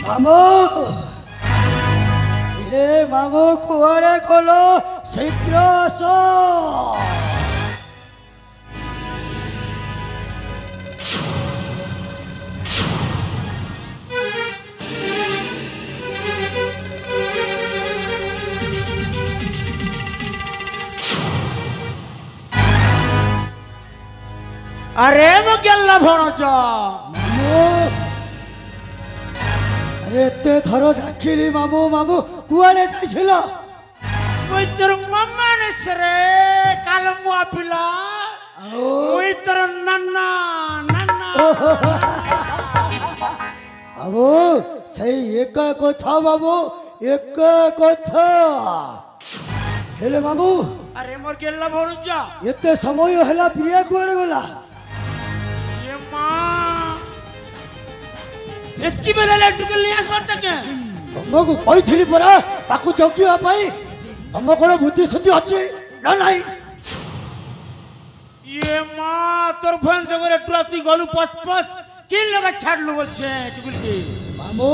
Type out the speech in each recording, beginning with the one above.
मामो ए मामो कुआरे खोलो शीघ्र आसो। अरे वो गेल्ला भणज अरे एते थर डाकिली मामू मामू कुआरे जाइछिल मुई तोर मम्मा नेसरे कालमुआ पिला मुई तोर नन्ना नन्ना बाबू सही एक कथा बाबू एक कथा हेले बाबू अरे मोर गेल्ला भणज एते समय हैला प्रिया कुआरे गला ये मां एतकी बेला लड्डू के लिए आसवत के तुमको कही परा ताकू जगिया पाई तुम कोन बुद्धि शुद्धि अछि ना नहीं ये मां तोर फोन जगरे टुराती गलु पच पच किन लगा छाडलु बोलछे टुकुल की मामू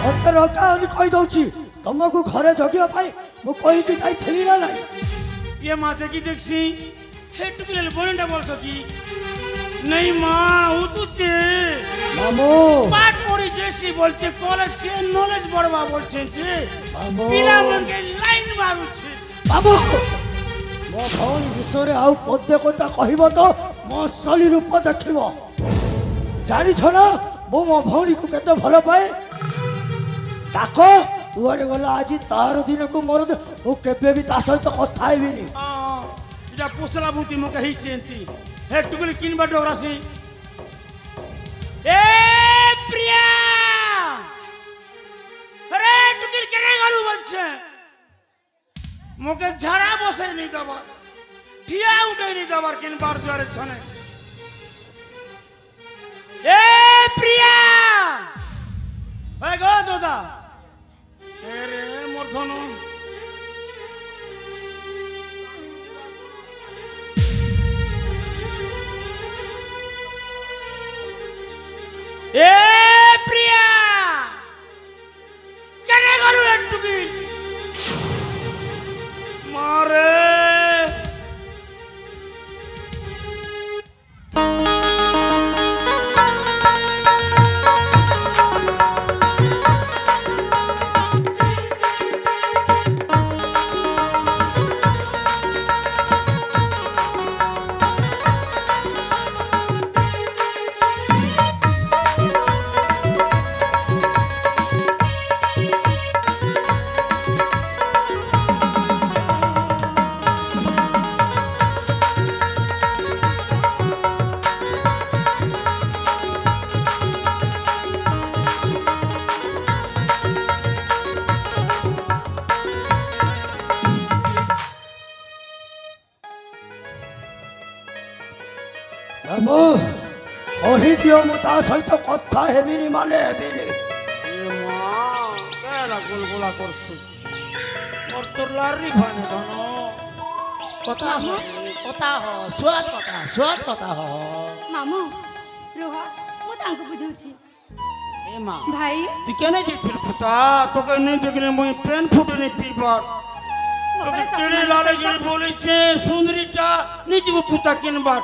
ओते रोका अनि कहि दउछि तुमको घरे जगिया पाई मु कहि के जाई थली ना नहीं ये मां देखी देखसी हे टुकुल बोलंडा बोल सकी नहीं मां उतुचे मामू पाठ पढ़ी जैसी बोलते कॉलेज के नॉलेज बढ़वा बोलते जे मामू पिला मन के लाइन मारू छे बाबू मो भौणी विषय आउ पद्य कथा कहब तो मो शली रूप देखब जानी छ ना मो मो भौणी को केते भल पाए ताक तुआरे गला आज तार दिन को मोर मु केबे भी ता सहित कथा हेबिनी इटा पुसला बुती मो कहि चेंती हे टुकुल किन बा डोरासी ए प्रिया अरे टुकुल केने गलु बोलछे मोके झाड़ा बसे नहीं दबा ठिया उठे नहीं दबार किन बार द्वारे छने ए प्रिया भाई गो दोदा अरे मोर धनु ए प्रिया केने गलु टुकुल मारे बाबू कही दियो मु ता सहित कथा हेबिनी माने हेबिनी ये मां केला गुलगुला करछु मोर तोर लारी खाने धनो कथा हो स्वाद कथा हो मामू रोह मु तांको बुझौछि ए मां भाई तू केने जेथिल पुता तो के नहीं देखले मोय पेन फुटे नहीं पीबार तो के केड़े लाले गिरी बोले छे सुंदरीटा निजबु पुता किन बार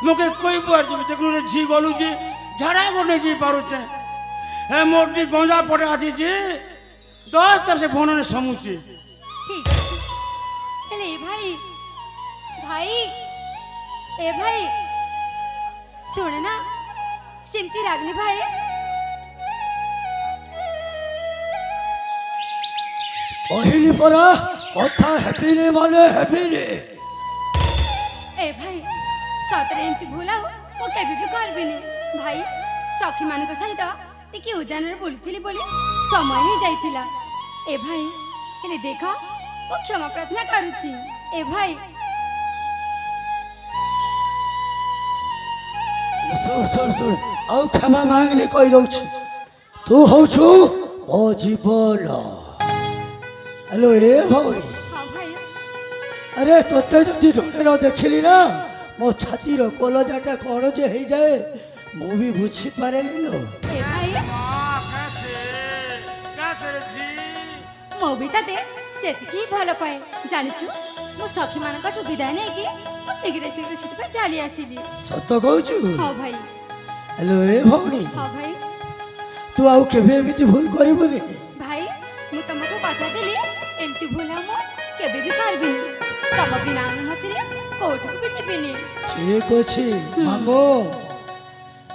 मोके कोई बार जे देखलु रे जी गलु जी झाड़ा को नहीं जी पारु छे हे मोटी गंजा पड़े आदि जी 10 तरह से फोन ने समूचे ठीक हेले भाई भाई ए भाई सुन ना सिमती रागनी भाई कहली परा कथा हेबिनी माने हेबिनी ए भाई सतरे एमती भूला हो वो केबे भी करबिनी भाई सखी मान को सहित टिके उद्यान रे बोलिथिली बोली समय ही जाइथिला ए भाई हेले देखो वो क्षमा प्रार्थना करूची ए भाई सुन आउ क्षमा मांगले कहि दउछि तू होछु ओ जीवन हेलो ए भौरी हां भाई अरे तोते जदि ढोले न देखिली ना मो छाती रो कलजाटा कोन जे हे जाए मु भी बुझी पारे लो ए भाई मां कैसे ଆସରେ ଝି ମୁଁ ବି ତତେ ସେତିକି ଭଲ ପାଏ ଜାଣିଛୁ ମୁଁ ସଖୀ ମାନଙ୍କଠୁ ବିଦାୟ ନେଇକି ମୁଁ ଶୀଘ୍ର ଶୀଘ୍ର ସେଥିପାଇଁ ଚାଲି ଆସିଲି। ସତ କହୁଛୁ? ହଁ ଭାଇ। ହ୍ୟାଲୋ ଏ ଭଉଣୀ, ହଁ ଭାଇ। ତୁ ଆଉ କେବେ ଏମିତି ଭୁଲ କରିବୁନି। ଭାଇ ମୁଁ ତମକୁ କଥା ଦେଲି ଏମିତି ଭୁଲ ଆଉ ମୁଁ କେବେ ବି କରିବିନି। ତମ ବିନା ଅନୁମତିରେ କୋଉଠିକୁ ବି ଯିବିନି। ଠିକ ଅଛି ମାମୁ,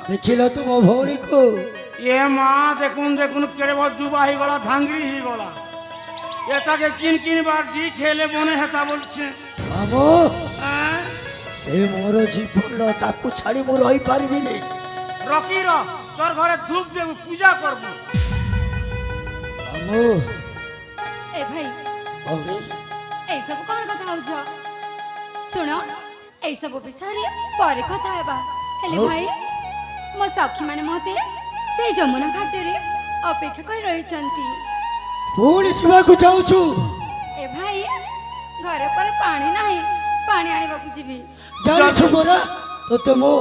ଦେଖିଲ ତୁ ମୋ ଭଉଣୀକୁ। ଏ ମା ଦେଖୁন দেখুন কেড়ে বড় যুবা হয়ে গলা ধাঙ্গি হয়ে গলা এটাকে কিনবার জি খেলে মনে হেতা বলছে মামু হ্যাঁ? সে মোর জীবন তাকে ছাড়ি মু রহি পারিবিনি। রকি র তোর ঘরে ধূপ দেব পূজা করব। মামু ଏ ଭାଇ ଭଉଣୀ, ଏଇସବୁ କଣ କଥା ହଉଛ? ଶୁଣ ଏଇସବୁ ବିଷୟରେ ପରେ କଥା ହେବା। ହେଲେ ହଉ। ଭାଇ ମୋ ସଖୀ ମାନେ ମତେ ସେଇ ଯମୁନା ଘାଟରେ ଅପେକ୍ଷା କରି ରହିଛନ୍ତି। ପୁଣି ଯିବାକୁ ଚାହୁଁଛୁ? ଏ ଭାଇ ଘରେ ପରେ ପାଣି ନାହିଁ, ପାଣି ଆଣିବାକୁ ଯିବି। ଜାଣିଛୁ ପରା ତୋତେ ମୋ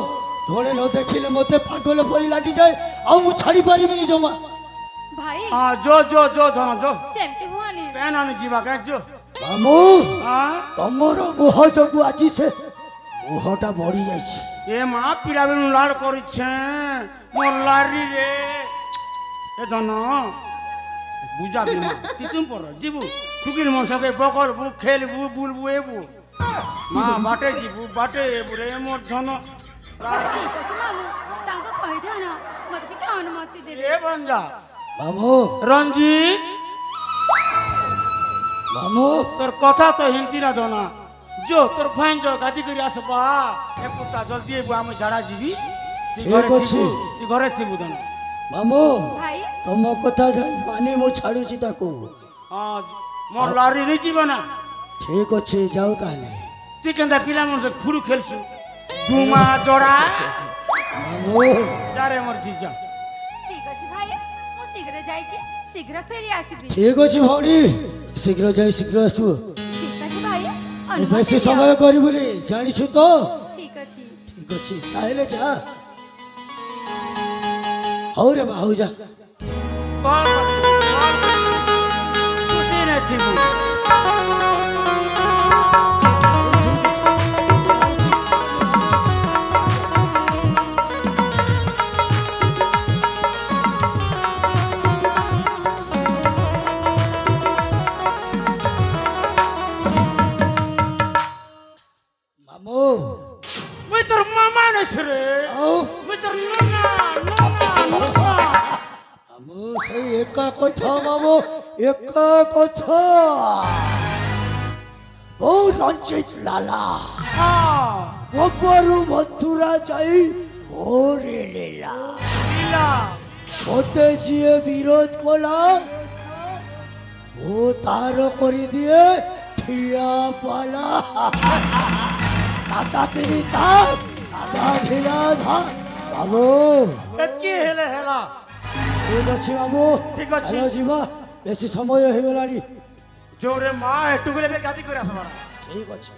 ଭଉଣୀ ନ ଦେଖିଲେ ମତେ ପାଗଳ ପରି ଲାଗିଯାଏ, ଆଉ ମୁଁ ଛାଡି ପାରିବିନି ଜମା। ଭାଇ হ্যাঁ জো জো জো ধন জো ସେମିତି ହୁଅନି। পেন আনি ଯିବା কে জো ମାମୁ হ্যাঁ ତମର ମୁହଁ ଯୋଗୁ ଆଜି ସେ ମୁହଁଟା ବଢି ଯାଇଛି। এ মা পিলা বেলু লাল করিছে মোর লারি রে এ ধন বুঝাবি মা তিতুম পর ଯିବୁ টুকির মনসাকে বকরবু খেলবু বুলবু এবু মা বাটে ଯିବୁ বাটে এবু রে মোর ধন ଠିକ ଅଛି ମାମୁଁ ତାଙ୍କୁ କହିଦିଅ ନା ମତେ ଟିକେ ଅନୁମତି ଦେବେ। এ বঞ্জা ମାମୁ রঞ্জিত ମାମୁ তোর কথা তো হিন্দি না ধনা जो তোর ভাইন जो গাদি করে আসবা এ পুতা জলদি এবু আমি ঝাড়া ଯିବି তুই ঠিক ঘরে ଅଛି। ଥିବୁ তুই ঘরে ଥିବୁ ধন ମାମୁ ଭାଇ ତମ କଥା ମାନି ମୁଁ ଛାଡୁଛି ତାକୁ। ହଁ মোর লারি রে ଯିବ না ଠିକ ଅଛି ଯାଉ ତାହେଲେ। তুই কেন্দা পিলা মানুষ খুড়ু খেলছু ধুমা জড়া ମାମୁ যারে মোর ঝি যা ଠିକ ଅଛି ଭାଇ ମୁଁ ଶୀଘ୍ର ଯାଇକି ଶୀଘ୍ର ଫେରି ଆସିବି। ଠିକ ଅଛି ଭଉଣୀ, ଶୀଘ୍ର ଯାଇ ଶୀଘ୍ର ଆସିବୁ। ଠିକ ଅଛି ଭାଇ ଏ ଅନୁମତି ବେଶୀ ଦିଅ। ସମୟ କରିବୁନି, ଜାଣିଛୁ ତ? ଠିକ ଅଛି। ଠିକ ଅଛି ତାହେଲେ ଯା। ହଉ ରେ ମା, ହଉ ଯା। কল খুশি না থিবু ମାମୁ মুই তোর মামা নইছ রে ଆଉ মুই তোর ননা ননা ননা ମାମୁ ସେଇ ଏକା କଥା ମାମୁ, ଏକା କଥା। ଓ ରଞ୍ଜିତ ଲାଲା ଗୋବରୁ ମଥୁରା ଯାଇ ଓରେ ଲେଲା লীলা ମତେ ଯିଏ ବିରୋଧ କଲା ଓ ତାର କରିଦିଏ ଠିଆ ପାଲା। ଦାଦା ତିନି ତା ଦାଦା ଧିରା ଧା। ବାବୁ এতকি হেলে হেলা ଠିକ ଅଛି ବାବୁ, ଠିକ ଅଛି। ଚାଲ ଯିବା, ବେଶୀ ସମୟ ହେଇଗଲାଣି। জোরে মা একটু গেলে গাদি করে আসবা ଠିକ ଅଛି।